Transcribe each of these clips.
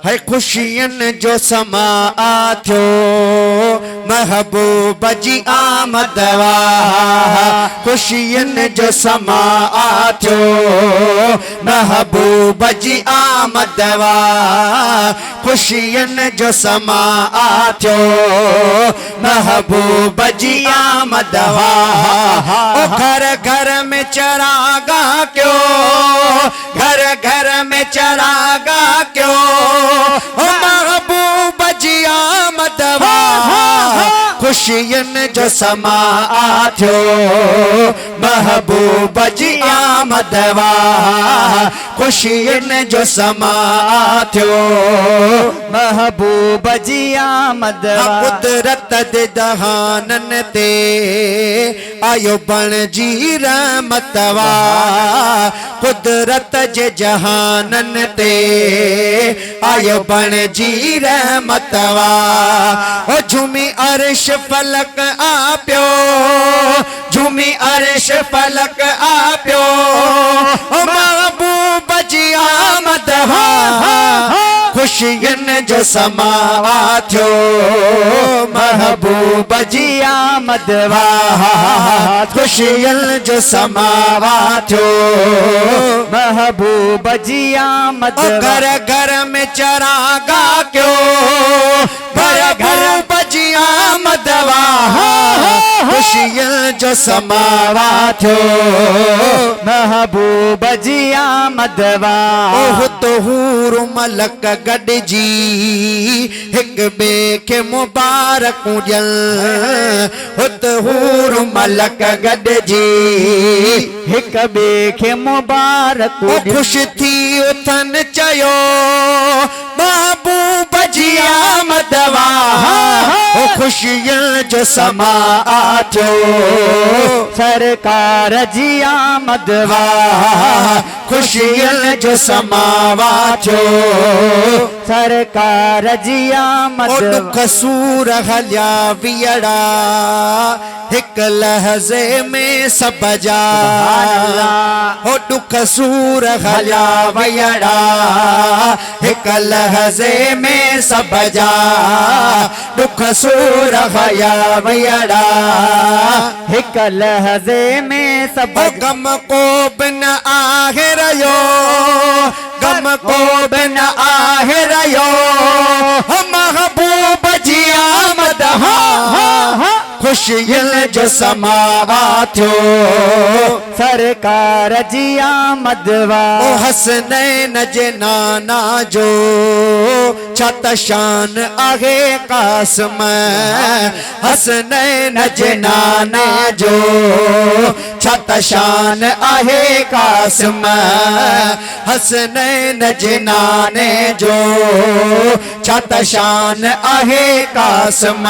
है खुशियन जो समा आथो महबूब जी आमद वाह खुशियन जो समा आथो महबूब जी आमद वाह खुशियन जो समा आथो महबूब जी आमद वाह घर घर में चरागा क्यों घर घर में चरागा क्यों महबूब जी आमद वाह खुशियन जो समा आथो महबूब जी आमद वाह खुशियन जो समा आथो महबूब जी आमद वाह कुदरत दे दहानन ते आयो बण जी रहमत वाह कुदरत जे जहानन ते आयो बण जी रहमत वाह ओ झूमी अर्श फलक आप्यो झूमी अर्श फलक आप्यो ओ महबूब जी आमद वाह खुशियन जो समा आथो महबूब जी आमद वाह खुशियन जो समा आथो महबूब जी आमद घर घर में चरागा क्यों घर घर बजी आमद वाह खुशियन जो समा आथो महबूब जी आमद वाह तो हूर मलक गॾिजी हिक ॿिए खे मुबारक ॾियनि हूर मलक गॾिजी हिक ॿिए खे मुबारक ख़ुश थी उथनि चयो महबूब जी आमद वाह खुशियन जो समा आथो सरकार जी आमद वाह खुशियन जो समा आथो सरकार जी आमद दुख सूर हलिया वियड़ा हिक लहज़े में सब जा हो दुख सूर हलिया वियड़ा हिक लहज़े में सब जा दुख सूर हलिया वियड़ा हिक लहज़े में सब गम को बिन आहे रहियो गम को बिन आहे रहियो महबूब जी आमद खुशियन जो समा आथो सरकार जी आमद वाह हसनैन जे नाना जो छत शान आहे कासम हसनैन जे नाना जो छत शान आहे कासम हसनैन जे नाने जो छत शान आहे कासम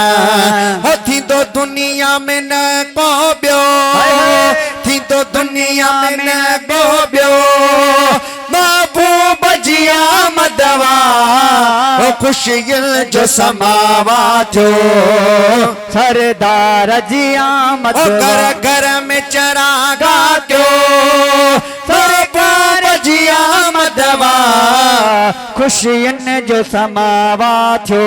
हो थींदो दुनिया में न को ॿियो थींदो दुनिया में न को ॿियो महबूब जी आमद वाह खुशियन जो समा आथो सरदार जी आमद घर घर में चरागा क्यों सरकार जी आमद वाह खुशियन जो समा आथो।